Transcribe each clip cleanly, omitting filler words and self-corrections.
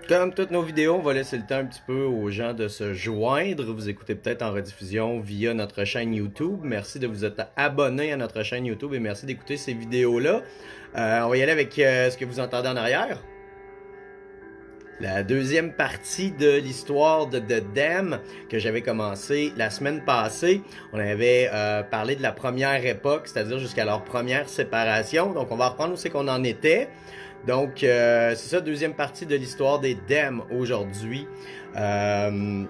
Comme toutes nos vidéos, on va laisser le temps un petit peu aux gens de se joindre. Vous écoutez peut-être en rediffusion via notre chaîne YouTube. Merci de vous être abonné à notre chaîne YouTube et merci d'écouter ces vidéos-là. On va y aller avec ce que vous entendez en arrière. La deuxième partie de l'histoire de The Damned que j'avais commencé la semaine passée. On avait parlé de la première époque, c'est-à-dire jusqu'à leur première séparation. Donc on va reprendre où c'est qu'on en était. Donc c'est ça, deuxième partie de l'histoire des Damned aujourd'hui. Avant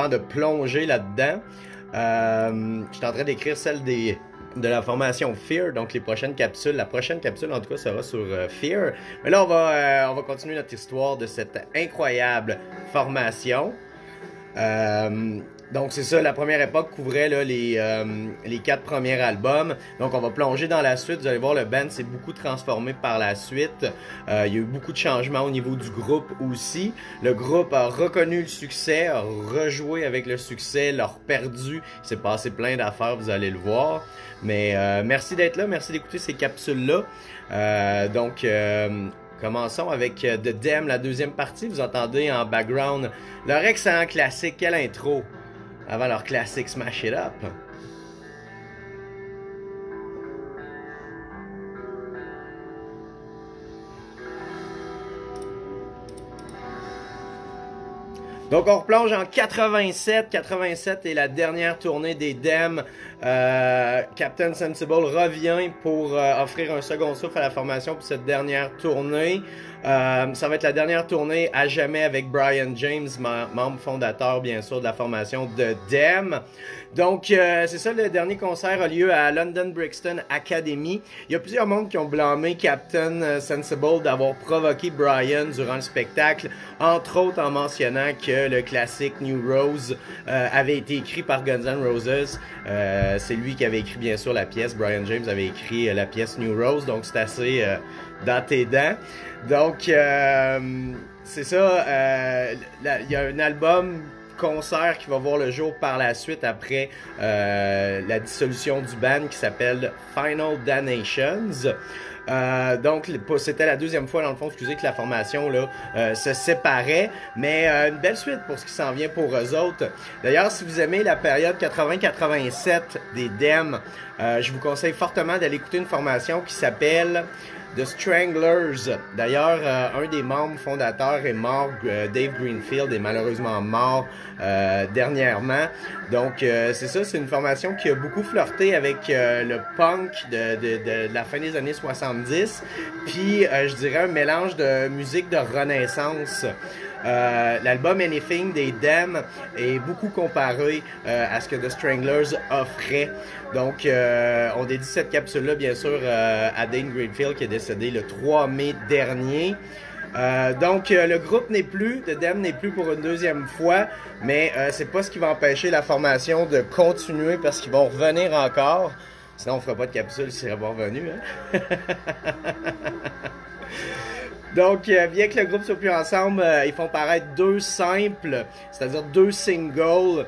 de plonger là-dedans, je suis en train d'écrire celle de la formation Fear, donc les prochaines capsules. La prochaine capsule, en tout cas, sera sur Fear. Mais là, on va continuer notre histoire de cette incroyable formation. Donc c'est ça, la première époque couvrait là, les 4 premiers albums. Donc on va plonger dans la suite. Vous allez voir, le band s'est beaucoup transformé par la suite. Il y a eu beaucoup de changements au niveau du groupe aussi. Le groupe a reconnu le succès, a rejoué avec le succès, l'a perdu. Il s'est passé plein d'affaires, vous allez le voir. Mais merci d'être là, merci d'écouter ces capsules-là. Commençons avec The Damned, la deuxième partie. Vous entendez en background leur excellent classique. Quelle intro avant leur classique Smash It Up. Donc on replonge en 87. 87 est la dernière tournée des Damned. Captain Sensible revient pour offrir un second souffle à la formation pour cette dernière tournée. Ça va être la dernière tournée à jamais avec Brian James, membre fondateur bien sûr de la formation de Damned. Donc c'est ça, le dernier concert a lieu à London Brixton Academy. Il y a plusieurs mondes qui ont blâmé Captain Sensible d'avoir provoqué Brian durant le spectacle, entre autres en mentionnant que le classique New Rose avait été écrit par Guns N' Roses. C'est lui qui avait écrit bien sûr la pièce. Brian James avait écrit la pièce New Rose, donc c'est assez dans tes dents. Donc c'est ça, il y a un album concert qui va voir le jour par la suite après la dissolution du band qui s'appelle Final Damnations. Donc c'était la deuxième fois dans le fond, excusez, que la formation là se séparait, mais une belle suite pour ce qui s'en vient pour eux autres. D'ailleurs, si vous aimez la période 80-87 des Damned, je vous conseille fortement d'aller écouter une formation qui s'appelle The Stranglers. D'ailleurs, un des membres fondateurs est mort, Dave Greenfield est malheureusement mort dernièrement. Donc c'est ça, c'est une formation qui a beaucoup flirté avec le punk de la fin des années 70, puis je dirais un mélange de musique de renaissance. L'album Anything des Damned est beaucoup comparé à ce que The Stranglers offrait. Donc, on dédie cette capsule-là, bien sûr, à Dave Greenfield qui est décédé le 3 mai dernier. Donc, le groupe n'est plus, The Damned n'est plus pour une deuxième fois, mais c'est pas ce qui va empêcher la formation de continuer parce qu'ils vont revenir encore. Sinon, on fera pas de capsule s'ils seraient pas revenus, hein? Donc, bien que le groupe soit plus ensemble, ils font paraître 2 simples, c'est-à-dire 2 singles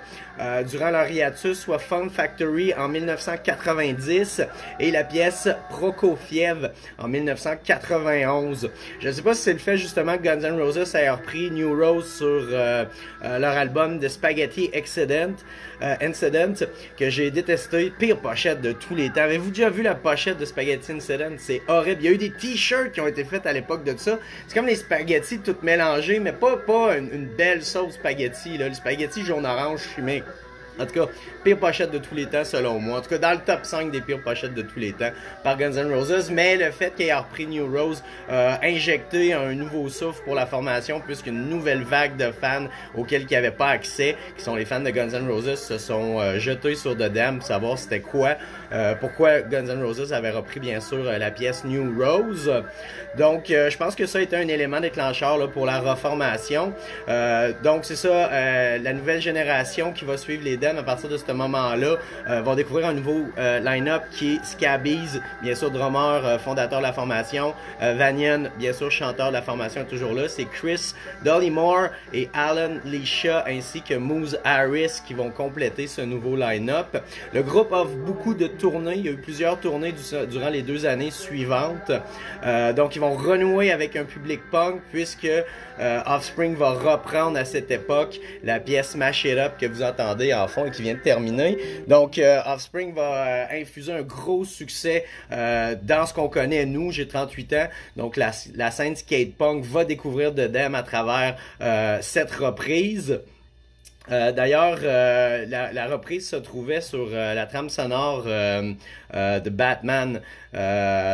durant leur hiatus, soit Fun Factory en 1990 et la pièce Prokofiev en 1991. Je ne sais pas si c'est le fait justement que Guns N' Roses ait repris New Rose sur leur album de Spaghetti Incident que j'ai détesté. Pire pochette de tous les temps. Avez-vous déjà vu la pochette de Spaghetti Incident? C'est horrible. Il y a eu des t-shirts qui ont été faits à l'époque de ça. C'est comme les spaghettis toutes mélangées, mais pas une belle sauce spaghetti, là. Le spaghetti jaune-orange chimique. En tout cas, pire pochette de tous les temps selon moi. En tout cas, dans le top 5 des pires pochettes de tous les temps par Guns N' Roses. Mais le fait qu'il ait repris New Rose a injecté un nouveau souffle pour la formation, puisqu'une nouvelle vague de fans auxquels ils n'avaient pas accès, qui sont les fans de Guns N' Roses, se sont jetés sur The Damned pour savoir c'était quoi, pourquoi Guns N' Roses avait repris bien sûr la pièce New Rose. Donc, je pense que ça a été un élément déclencheur là, pour la reformation. Donc, c'est ça, la nouvelle génération qui va suivre les Damned à partir de ce moment-là vont découvrir un nouveau line-up qui est Scabies, bien sûr drummer, fondateur de la formation, Vanian, bien sûr chanteur de la formation, est toujours là. C'est Chris Dollymore et Alan Leisha ainsi que Moose Harris qui vont compléter ce nouveau line-up. Le groupe offre beaucoup de tournée. Il y a eu plusieurs tournées durant les 2 années suivantes. Donc, ils vont renouer avec un public punk puisque Offspring va reprendre à cette époque la pièce Smash It Up que vous entendez en fond et qui vient de terminer. Donc, Offspring va infuser un gros succès dans ce qu'on connaît, nous, j'ai 38 ans. Donc, la scène skate punk va découvrir The Damned à travers cette reprise. D'ailleurs, la reprise se trouvait sur la trame sonore de Batman.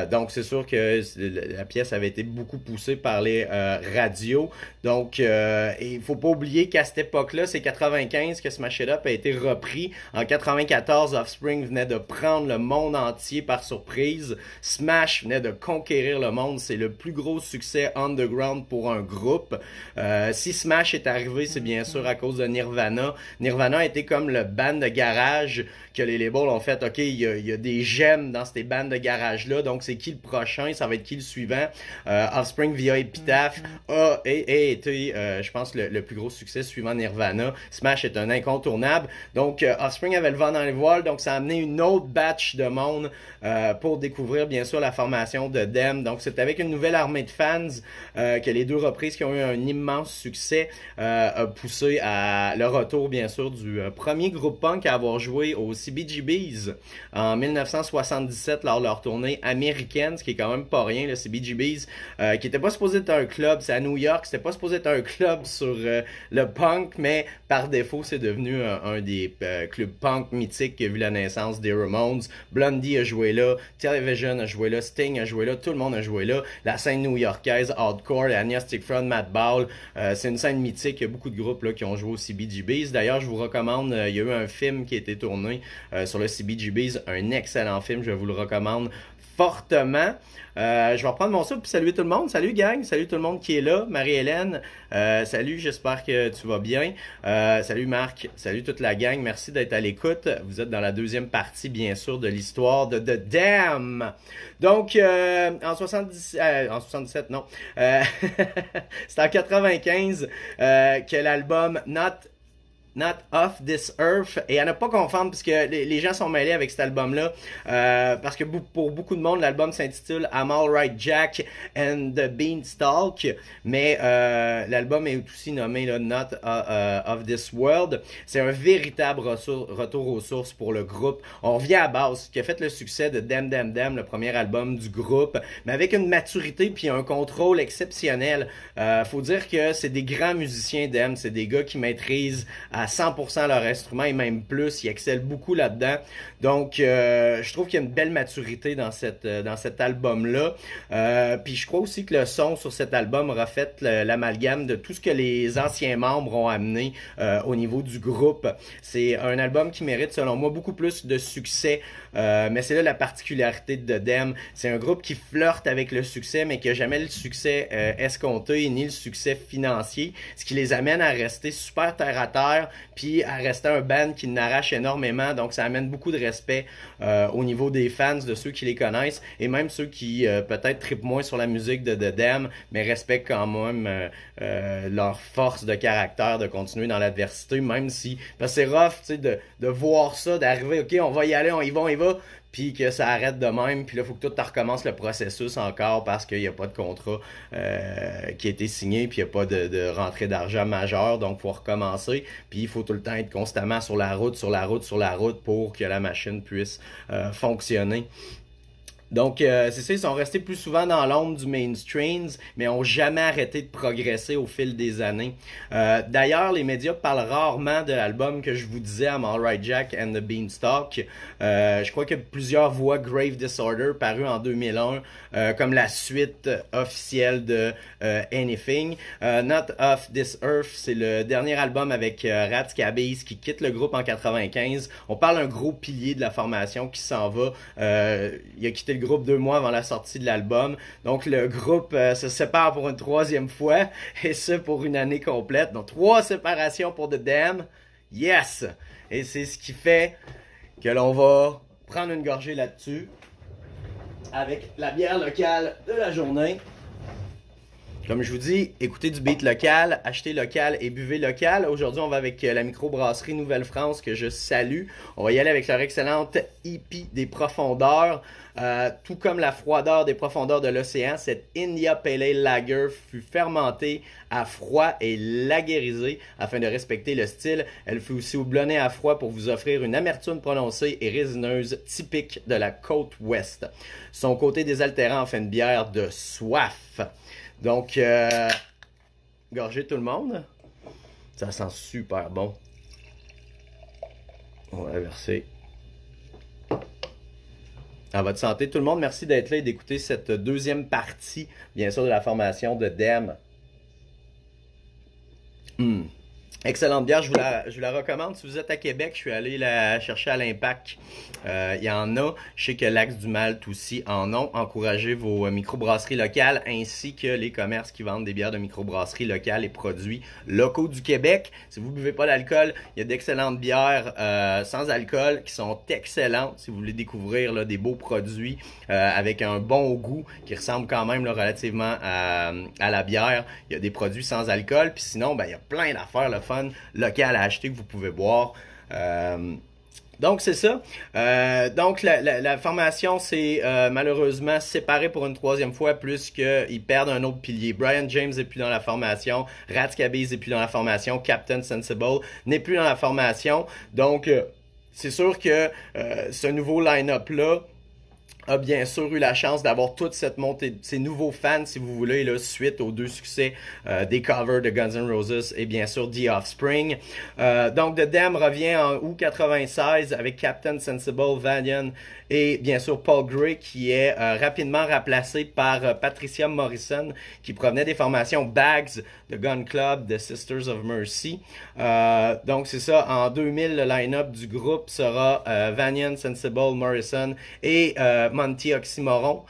Donc, c'est sûr que la pièce avait été beaucoup poussée par les radios. Donc, il faut pas oublier qu'à cette époque-là, c'est 95 que Smash It Up a été repris. En 94, Offspring venait de prendre le monde entier par surprise. Smash venait de conquérir le monde. C'est le plus gros succès underground pour un groupe. Si Smash est arrivé, c'est bien sûr à cause de Nirvana. Nirvana a été comme le band de garage que les labels ont fait. OK, il y a des gemmes dans ces bands de garage-là, donc c'est qui le prochain? Ça va être qui le suivant? Offspring via Epitaph a été, je pense, le plus gros succès suivant Nirvana. Smash est un incontournable. Donc, Offspring avait le vent dans les voiles, donc ça a amené une autre batch de monde pour découvrir, bien sûr, la formation de Damned. Donc, c'est avec une nouvelle armée de fans que les 2 reprises qui ont eu un immense succès a poussé à le retour, bien sûr, du premier groupe punk à avoir joué au CBGBs en 1977 lors de leur tournée américaine, ce qui est quand même pas rien, le CBGBs, qui était pas supposé être un club, c'est à New York, c'était pas supposé être un club sur le punk, mais par défaut, c'est devenu un des clubs punk mythiques qui a vu la naissance des Ramones. Blondie a joué là, Television a joué là, Sting a joué là, tout le monde a joué là. La scène new-yorkaise, hardcore, Agnostic Front, Matt Ball, c'est une scène mythique, il y a beaucoup de groupes là, qui ont joué au CBGBs. D'ailleurs, je vous recommande, il y a eu un film qui a été tourné sur le CBGBs, un excellent film, je vous le recommande fortement. Je vais reprendre mon souffle puis saluer tout le monde. Salut gang, salut tout le monde qui est là. Marie-Hélène, salut, j'espère que tu vas bien. Salut Marc, salut toute la gang, merci d'être à l'écoute. Vous êtes dans la 2e partie, bien sûr, de l'histoire de The Damned. Donc, en 77, non. C'est en 95 que l'album Not Off This Earth, et à ne pas confondre parce que les gens sont mêlés avec cet album-là, parce que pour beaucoup de monde, l'album s'intitule I'm Alright Jack and the Beanstalk, mais l'album est aussi nommé là, Not of This World. C'est un véritable retour aux sources pour le groupe. On revient à base, qui a fait le succès de Damn Damn Damn, le premier album du groupe, mais avec une maturité puis un contrôle exceptionnel. Faut dire que c'est des grands musiciens Damn, c'est des gars qui maîtrisent à 100% leur instrument et même plus, ils excellent beaucoup là-dedans. Donc, je trouve qu'il y a une belle maturité dans cet album-là. Puis je crois aussi que le son sur cet album reflète l'amalgame de tout ce que les anciens membres ont amené au niveau du groupe. C'est un album qui mérite, selon moi, beaucoup plus de succès. Mais c'est là la particularité de The Damned. C'est un groupe qui flirte avec le succès, mais qui n'a jamais le succès escompté ni le succès financier, ce qui les amène à rester super terre à terre, puis à rester un band qui n'arrache énormément. Donc ça amène beaucoup de respect au niveau des fans, de ceux qui les connaissent, et même ceux qui peut-être trippent moins sur la musique de The Damned, mais respectent quand même leur force de caractère de continuer dans l'adversité, même si parce que c'est rough, tu sais, de voir ça, d'arriver, ok, on va y aller, on y va, puis que ça arrête de même, puis là, il faut que tout recommence le processus encore parce qu'il n'y a pas de contrat qui a été signé, puis il n'y a pas de rentrée d'argent majeure, donc il faut recommencer, puis il faut tout le temps être constamment sur la route pour que la machine puisse fonctionner. Donc, c'est ça, ils sont restés plus souvent dans l'ombre du mainstream, mais ont jamais arrêté de progresser au fil des années. D'ailleurs, les médias parlent rarement de l'album que je vous disais, I'm Alright Jack and the Beanstalk. Je crois que plusieurs voient Grave Disorder, paru en 2001, comme la suite officielle de Anything. Not Off This Earth, c'est le dernier album avec Rat Scabies qui quitte le groupe en 95. On parle d'un gros pilier de la formation qui s'en va. Il a quitté le groupe 2 mois avant la sortie de l'album. Donc le groupe se sépare pour une 3e fois, et ce pour une année complète. Donc 3 séparations pour The Damned. Yes! Et c'est ce qui fait que l'on va prendre une gorgée là-dessus avec la bière locale de la journée. Comme je vous dis, écoutez du beat local, achetez local et buvez local. Aujourd'hui, on va avec la microbrasserie Nouvelle-France que je salue. On va y aller avec leur excellente hippie des profondeurs. Tout comme la froideur des profondeurs de l'océan, cette India Pale Ale Lager fut fermentée à froid et laguérisée afin de respecter le style. Elle fut aussi houblonnée à froid pour vous offrir une amertume prononcée et résineuse typique de la côte ouest. Son côté désaltérant en fait une bière de soif. Donc, gorgez tout le monde. Ça sent super bon. On va verser. À votre santé, tout le monde. Merci d'être là et d'écouter cette deuxième partie, bien sûr, de la formation de DEM. Excellente bière, je vous la recommande. Si vous êtes à Québec, je suis allé la chercher à l'Impact. Il y en a. Je sais que l'Axe du Malte aussi en ont. Encouragez vos microbrasseries locales ainsi que les commerces qui vendent des bières de microbrasseries locales et produits locaux du Québec. Si vous ne buvez pas d'alcool, il y a d'excellentes bières sans alcool qui sont excellentes. Si vous voulez découvrir là, des beaux produits avec un bon goût qui ressemble quand même là, relativement à la bière, il y a des produits sans alcool. Puis sinon, ben, il y a plein d'affaires le fun local à acheter que vous pouvez boire. Donc c'est ça. Donc la formation s'est malheureusement séparée pour une troisième fois puisqu'ils perdent un autre pilier. Brian James n'est plus dans la formation, Ratscabiz n'est plus dans la formation, Captain Sensible n'est plus dans la formation. Donc c'est sûr que ce nouveau line-up-là a bien sûr eu la chance d'avoir toute cette montée, ces nouveaux fans, si vous voulez, là, suite aux deux succès des covers de Guns N' Roses et bien sûr The Offspring. Donc, The Dam revient en août 96 avec Captain Sensible, Valiant et bien sûr Paul Gray qui est rapidement remplacé par Patricia Morrison qui provenait des formations Bags, The Gun Club, The Sisters of Mercy. Donc, c'est ça. En 2000, le line-up du groupe sera Valiant, Sensible, Morrison et Monty Oxymoron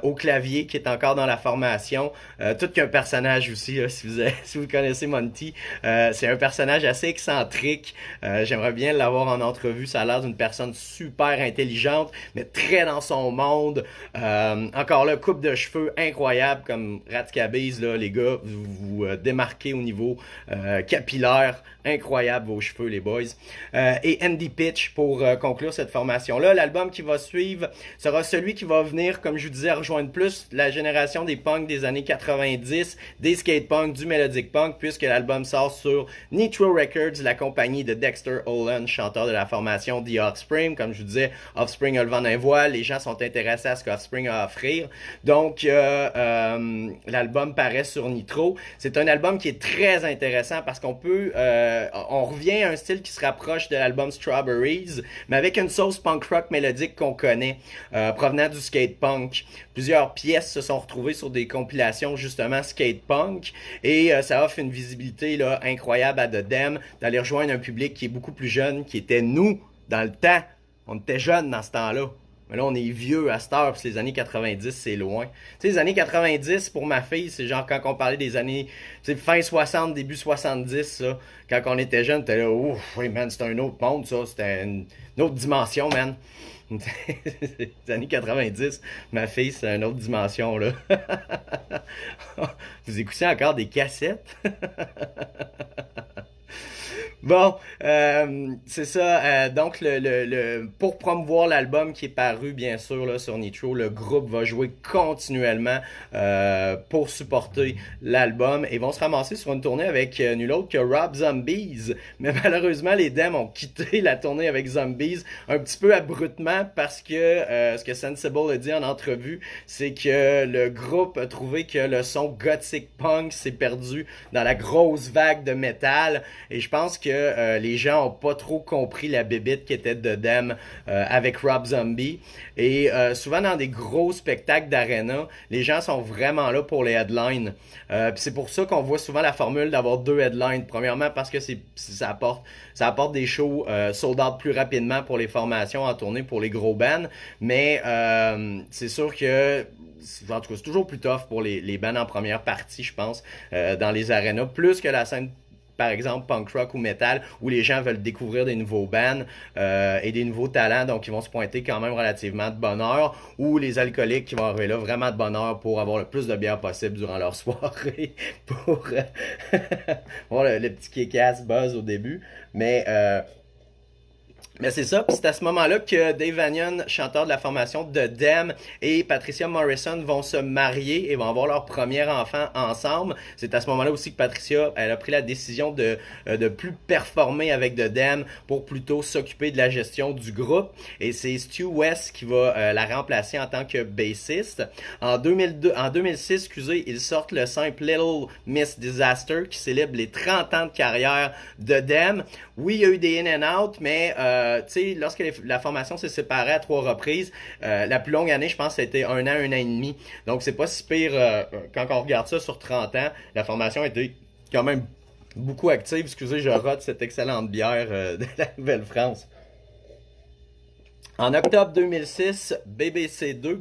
au clavier qui est encore dans la formation. Tout qu'un personnage aussi, là, si vous connaissez Monty. C'est un personnage assez excentrique. J'aimerais bien l'avoir en entrevue. Ça a l'air d'une personne super intelligente, mais très dans son monde. Encore là, coupe de cheveux incroyable comme Ratscabiz, là, les gars. Vous démarquez au niveau capillaire. Incroyable vos cheveux, les boys. Et Andy Pitch pour conclure cette formation-là. L'album qui va suivre sera celui qui va venir, comme je vous disais, rejoindre plus la génération des punks des années 90, des skate punk, du melodic punk, puisque l'album sort sur Nitro Records, la compagnie de Dexter Holland, chanteur de la formation The Offspring. Comme je vous disais, Offspring a le vent d'un voile, les gens sont intéressés à ce qu'Offspring a à offrir. Donc, l'album paraît sur Nitro. C'est un album qui est très intéressant parce qu'on peut... on revient à un style qui se rapproche de l'album Strawberries, mais avec une sauce punk rock mélodique qu'on connaît, provenant du skate punk. Plusieurs pièces se sont retrouvées sur des compilations justement skate punk et ça offre une visibilité là, incroyable à The Dam d'aller rejoindre un public qui est beaucoup plus jeune, qui était nous dans le temps. On était jeunes dans ce temps-là. Mais là, on est vieux à cette heure, puis les années 90, c'est loin. Tu sais, les années 90, pour ma fille, c'est genre quand on parlait des années, tu sais, fin 60, début 70, ça. Quand on était jeune, t'es là, ouf, oui, man, c'était un autre monde, ça. C'était une autre dimension, man. Les années 90, ma fille, c'est une autre dimension, là. Vous écoutez encore des cassettes? Bon, c'est ça. Donc, pour promouvoir l'album qui est paru, bien sûr, là, sur Nitro, le groupe va jouer continuellement pour supporter l'album et vont se ramasser sur une tournée avec nul autre que Rob Zombies. Mais malheureusement, les Dam ont quitté la tournée avec Zombies un petit peu abruptement parce que ce que Sensible a dit en entrevue, c'est que le groupe a trouvé que le son gothic punk s'est perdu dans la grosse vague de métal et je pense que les gens ont pas trop compris la bébite qui était de Dam avec Rob Zombie. Et souvent dans des gros spectacles d'arena, les gens sont vraiment là pour les headlines. Puis c'est pour ça qu'on voit souvent la formule d'avoir deux headlines. Premièrement parce que ça apporte des shows sold out plus rapidement pour les formations en tournée pour les gros bands. Mais c'est sûr que en tout cas, c'est toujours plus tough pour les bands en première partie, je pense, dans les arénas, plus que la scène par exemple punk rock ou metal, où les gens veulent découvrir des nouveaux bands et des nouveaux talents, donc ils vont se pointer quand même relativement de bonne heure, ou les alcooliques qui vont arriver là vraiment de bonne heure pour avoir le plus de bière possible durant leur soirée, pour avoir le petit kick-ass buzz au début. Mais c'est ça, puis c'est à ce moment-là que Dave Vanian, chanteur de la formation de Them, et Patricia Morrison vont se marier et vont avoir leur premier enfant ensemble. C'est à ce moment-là aussi que Patricia, elle a pris la décision de plus performer avec The Them pour plutôt s'occuper de la gestion du groupe. Et c'est Stu West qui va la remplacer en tant que bassiste. En 2006, excusez, ils sortent le simple Little Miss Disaster qui célèbre les 30 ans de carrière de Them. Oui, il y a eu des in and out, mais tu sais, lorsque la formation s'est séparée à 3 reprises, la plus longue année, je pense, c'était un an et demi. Donc, c'est pas si pire quand on regarde ça sur 30 ans. La formation était quand même beaucoup active. Excusez, je rate cette excellente bière de la Nouvelle-France. En octobre 2006, BBC2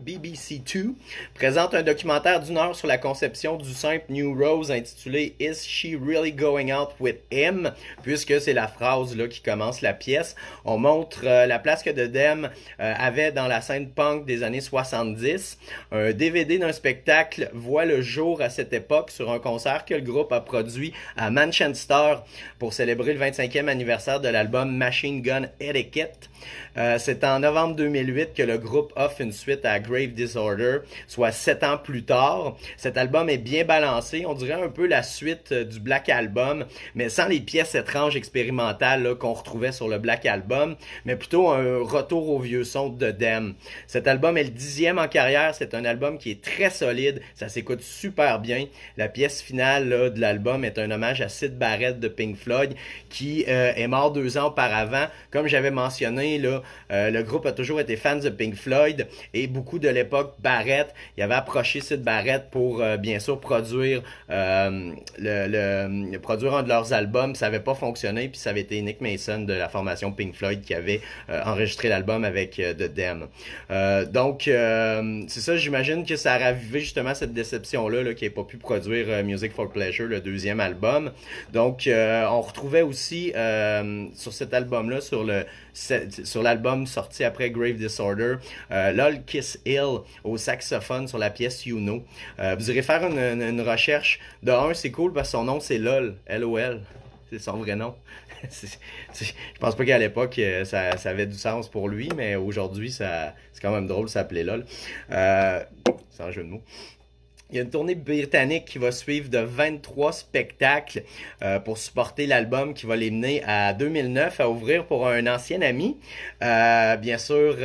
présente un documentaire d'1 heure sur la conception du simple New Rose intitulé Is She Really Going Out With Him? Puisque c'est la phrase là qui commence la pièce. On montre la place que The Them avait dans la scène punk des années 70. Un DVD d'un spectacle voit le jour à cette époque sur un concert que le groupe a produit à Manchester pour célébrer le 25e anniversaire de l'album Machine Gun Etiquette. C'est en novembre 2008 que le groupe offre une suite à Grave Disorder, soit 7 ans plus tard. Cet album est bien balancé, on dirait un peu la suite du Black Album, mais sans les pièces étranges expérimentales qu'on retrouvait sur le Black Album, mais plutôt un retour au vieux son de Them. Cet album est le 10e en carrière, c'est un album qui est très solide, ça s'écoute super bien. La pièce finale là, de l'album est un hommage à Syd Barrett de Pink Floyd, qui est mort 2 ans auparavant. Comme j'avais mentionné, là, le groupe a toujours été fans de Pink Floyd et beaucoup de l'époque Barrett, il avait approché Syd Barrett pour bien sûr produire produire un de leurs albums. Ça avait pas fonctionné, puis ça avait été Nick Mason de la formation Pink Floyd qui avait enregistré l'album avec The Them. Donc c'est ça, j'imagine que ça a ravivé justement cette déception-là là, qui n'ait pas pu produire Music for Pleasure, le 2e album. Donc on retrouvait aussi sur cet album-là, sur l'album sorti après Grave Disorder, LOL Kiss Hill au saxophone sur la pièce You Know. Vous irez faire une recherche. De un, c'est cool parce que son nom c'est LOL, L-O-L. C'est son vrai nom. Je pense pas qu'à l'époque ça avait du sens pour lui, mais aujourd'hui c'est quand même drôle, ça s'appelait LOL. C'est un jeu de mots. Il y a une tournée britannique qui va suivre de 23 spectacles pour supporter l'album qui va les mener à 2009 à ouvrir pour un ancien ami. Bien sûr,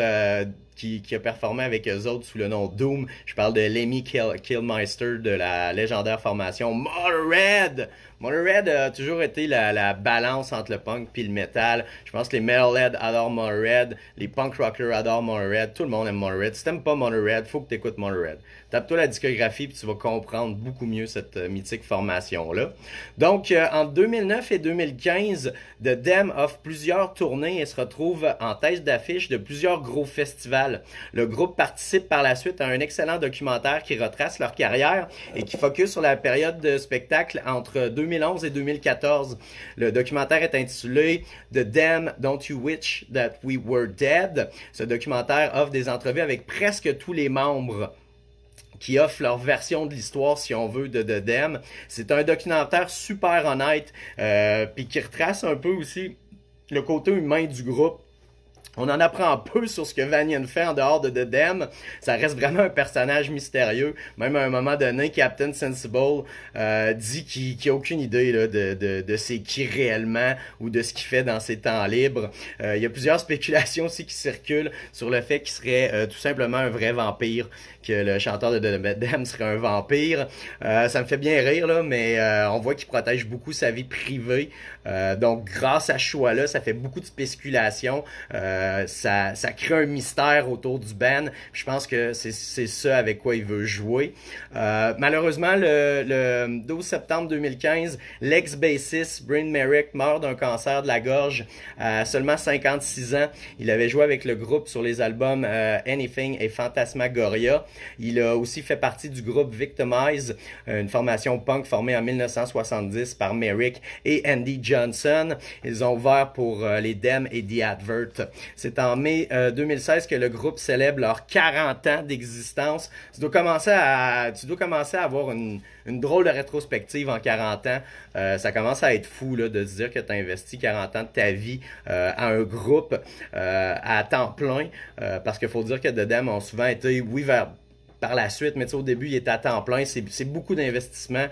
qui a performé avec eux autres sous le nom Doom. Je parle de Lemmy Kilmister de la légendaire formation Motorhead. Motorhead a toujours été la balance entre le punk et le metal. Je pense que les metalheads adorent Motorhead, les punk rockers adorent Motorhead, tout le monde aime Motorhead. Si t'aimes pas Motorhead, faut que t'écoutes Motorhead. Tape-toi la discographie puis tu vas comprendre beaucoup mieux cette mythique formation-là. Donc, entre 2009 et 2015, The Them offre plusieurs tournées et se retrouve en tête d'affiche de plusieurs gros festivals. Le groupe participe par la suite à un excellent documentaire qui retrace leur carrière et qui focus sur la période de spectacle entre 2011 et 2014. Le documentaire est intitulé The Them Don't You Wish That We Were Dead. Ce documentaire offre des entrevues avec presque tous les membres qui offrent leur version de l'histoire, si on veut, de The Them. C'est un documentaire super honnête, puis qui retrace un peu aussi le côté humain du groupe. On en apprend peu sur ce que Vanian fait en dehors de The Them. Ça reste vraiment un personnage mystérieux. Même à un moment donné, Captain Sensible dit qu'il n'a aucune idée là, de c'est qui réellement ou de ce qu'il fait dans ses temps libres. Il y a plusieurs spéculations aussi qui circulent sur le fait qu'il serait tout simplement un vrai vampire, que le chanteur de The Them serait un vampire. Ça me fait bien rire, là, mais on voit qu'il protège beaucoup sa vie privée. Donc, grâce à ce choix-là, ça fait beaucoup de spéculations. ça crée un mystère autour du band. Je pense que c'est ça avec quoi il veut jouer. Malheureusement, le 12 septembre 2015, l'ex-bassiste Bryn Merrick meurt d'un cancer de la gorge à seulement 56 ans. Il avait joué avec le groupe sur les albums Anything et Phantasmagoria. Il a aussi fait partie du groupe Victimize, une formation punk formée en 1970 par Merrick et Andy Johnson. Ils ont ouvert pour les Dem et The Advert. C'est en mai 2016 que le groupe célèbre leurs 40 ans d'existence. Tu dois commencer à avoir une drôle de rétrospective en 40 ans. Ça commence à être fou là, de se dire que tu as investi 40 ans de ta vie à un groupe à temps plein. Parce qu'il faut dire que The Dem ont souvent été, oui, par la suite, mais au début, il était à temps plein. C'est beaucoup d'investissement.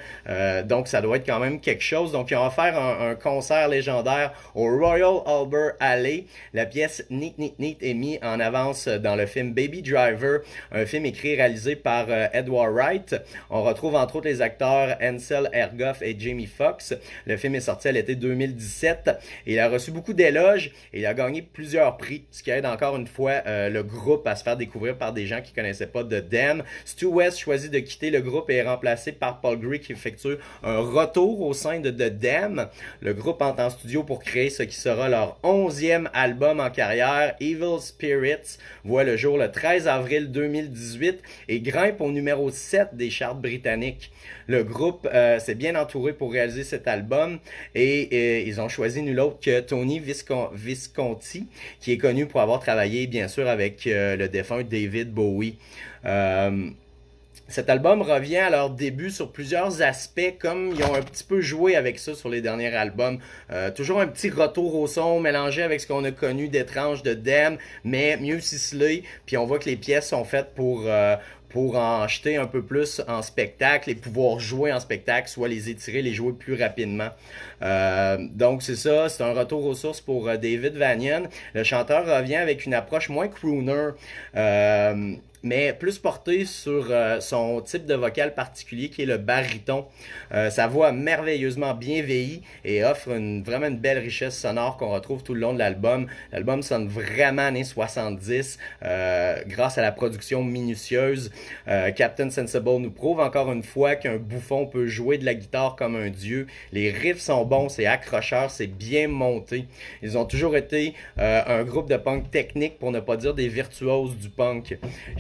Donc, ça doit être quand même quelque chose. Donc, ils ont offert un concert légendaire au Royal Albert Alley. La pièce Neat Neat Neat est mise en avance dans le film Baby Driver, un film écrit et réalisé par Edward Wright. On retrouve entre autres les acteurs Ansel Elgort et Jamie Foxx. Le film est sorti à l'été 2017 et il a reçu beaucoup d'éloges et il a gagné plusieurs prix, ce qui aide encore une fois le groupe à se faire découvrir par des gens qui connaissaient pas de Dem. Stu West choisit de quitter le groupe et est remplacé par Paul Gray qui effectue un retour au sein de The Dem. Le groupe entre en studio pour créer ce qui sera leur 11e album en carrière. Evil Spirits voit le jour le 13 avril 2018 et grimpe au numéro 7 des charts britanniques. Le groupe s'est bien entouré pour réaliser cet album et ils ont choisi nul autre que Tony Visconti, qui est connu pour avoir travaillé bien sûr avec le défunt David Bowie. Cet album revient à leur début sur plusieurs aspects, comme ils ont un petit peu joué avec ça sur les derniers albums. Toujours un petit retour au son mélangé avec ce qu'on a connu d'étrange de Dem, mais mieux ciselé. Puis on voit que les pièces sont faites pour en jeter un peu plus en spectacle et pouvoir jouer en spectacle, soit les étirer, les jouer plus rapidement. Donc c'est ça, c'est un retour aux sources pour David Vanian. Le chanteur revient avec une approche moins crooner, mais plus porté sur son type de vocal particulier qui est le baryton. Sa voix merveilleusement bien vieillie et offre vraiment une belle richesse sonore qu'on retrouve tout le long de l'album. L'album sonne vraiment années 70 grâce à la production minutieuse. Captain Sensible nous prouve encore une fois qu'un bouffon peut jouer de la guitare comme un dieu. Les riffs sont bons, c'est accrocheur, c'est bien monté. Ils ont toujours été un groupe de punk technique, pour ne pas dire des virtuoses du punk.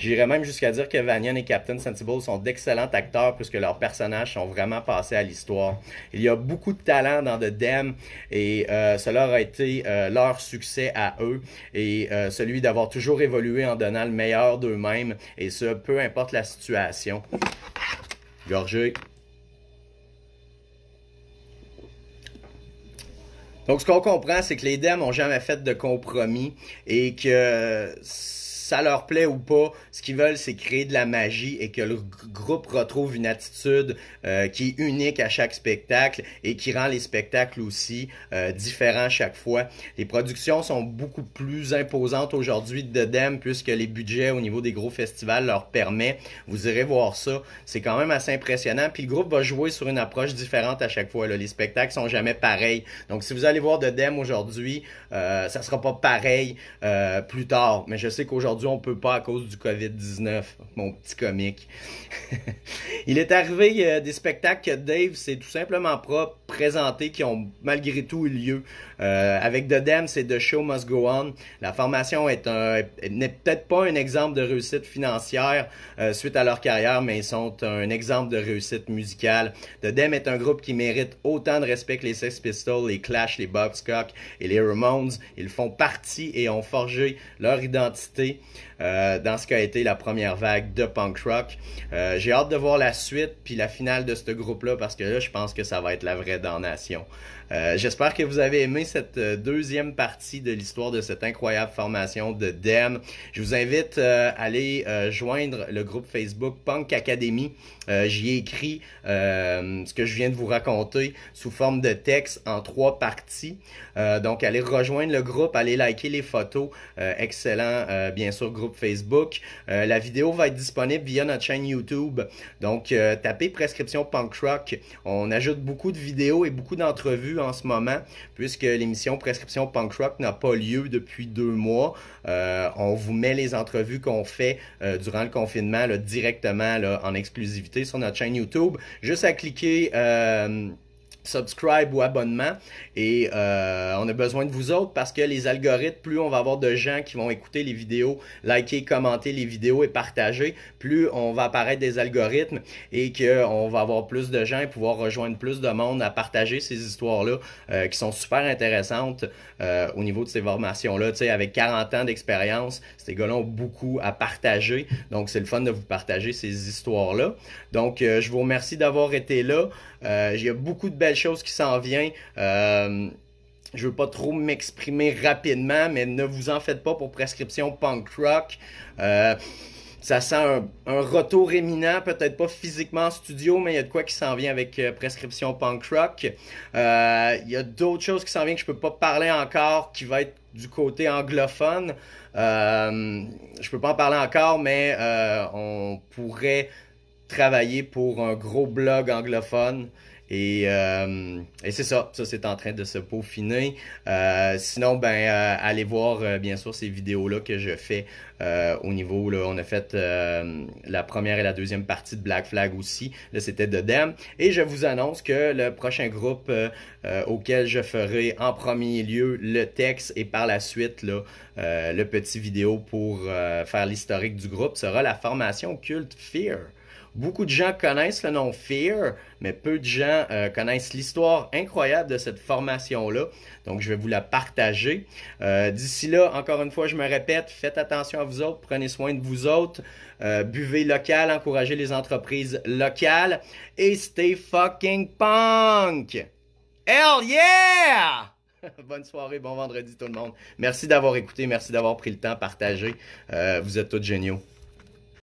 J'irais même jusqu'à dire que Vanian et Captain Sensible sont d'excellents acteurs puisque leurs personnages sont vraiment passés à l'histoire. Il y a beaucoup de talent dans The Dem et cela aura été leur succès à eux et celui d'avoir toujours évolué en donnant le meilleur d'eux-mêmes et ce, peu importe la situation. Gorgé. Donc, ce qu'on comprend, c'est que les Dem n'ont jamais fait de compromis et que ça leur plaît ou pas, ce qu'ils veulent, c'est créer de la magie et que le groupe retrouve une attitude qui est unique à chaque spectacle et qui rend les spectacles aussi différents chaque fois. Les productions sont beaucoup plus imposantes aujourd'hui de Dem puisque les budgets au niveau des gros festivals leur permet. Vous irez voir ça. C'est quand même assez impressionnant. Puis le groupe va jouer sur une approche différente à chaque fois. Là. Les spectacles sont jamais pareils. Donc si vous allez voir The Dem aujourd'hui, ça sera pas pareil plus tard. Mais je sais qu'aujourd'hui, on peut pas à cause du COVID-19, mon petit comique. Il est arrivé des spectacles que Dave s'est tout simplement pas présenté qui ont malgré tout eu lieu. Avec The Dem, c'est The Show Must Go On. La formation n'est peut-être pas un exemple de réussite financière suite à leur carrière, mais ils sont un exemple de réussite musicale. The Dem est un groupe qui mérite autant de respect que les Sex Pistols, les Clash, les Buzzcocks et les Ramones. Ils font partie et ont forgé leur identité dans ce qu'a été la première vague de punk rock. J'ai hâte de voir la suite puis la finale de ce groupe-là parce que là, je pense que ça va être la vraie damnation. J'espère que vous avez aimé cette deuxième partie de l'histoire de cette incroyable formation de Dem. Je vous invite à aller joindre le groupe Facebook Punk Academy. J'y ai écrit ce que je viens de vous raconter sous forme de texte en 3 parties. Donc, allez rejoindre le groupe, allez liker les photos. Excellent, bien sûr. sûr, groupe Facebook. La vidéo va être disponible via notre chaîne YouTube. Donc, tapez Prescription Punk Rock. On ajoute beaucoup de vidéos et beaucoup d'entrevues en ce moment, puisque l'émission Prescription Punk Rock n'a pas lieu depuis 2 mois. On vous met les entrevues qu'on fait durant le confinement là, directement là, en exclusivité sur notre chaîne YouTube. Juste à cliquer subscribe ou abonnement et on a besoin de vous autres parce que les algorithmes, plus on va avoir de gens qui vont écouter les vidéos, liker, commenter les vidéos et partager, plus on va apparaître des algorithmes et qu'on va avoir plus de gens et pouvoir rejoindre plus de monde à partager ces histoires-là qui sont super intéressantes au niveau de ces formations-là. Tu sais, avec 40 ans d'expérience, ces gars-là ont beaucoup à partager, donc c'est le fun de vous partager ces histoires-là. Donc je vous remercie d'avoir été là. Il y a beaucoup de belles choses qui s'en viennent. Je veux pas trop m'exprimer rapidement, mais ne vous en faites pas pour Prescription Punk Rock. Ça sent un retour éminent, peut-être pas physiquement en studio, mais il y a de quoi qui s'en vient avec Prescription Punk Rock. Il y a d'autres choses qui s'en viennent que je peux pas parler encore, qui va être du côté anglophone. Je peux pas en parler encore, mais on pourrait travailler pour un gros blog anglophone. Et c'est ça c'est en train de se peaufiner. Sinon, allez voir bien sûr ces vidéos-là que je fais au niveau, là, on a fait la première et la deuxième partie de Black Flag aussi. Là, c'était de Dem. Et je vous annonce que le prochain groupe auquel je ferai en premier lieu le texte et par la suite là, le petit vidéo pour faire l'historique du groupe sera la formation Cult Fear. Beaucoup de gens connaissent le nom Fear, mais peu de gens connaissent l'histoire incroyable de cette formation-là. Donc, je vais vous la partager. D'ici là, encore une fois, je me répète, faites attention à vous autres, prenez soin de vous autres, buvez local, encouragez les entreprises locales et stay fucking punk! Hell yeah! Bonne soirée, bon vendredi tout le monde. Merci d'avoir écouté, merci d'avoir pris le temps, partagé. Vous êtes tous géniaux.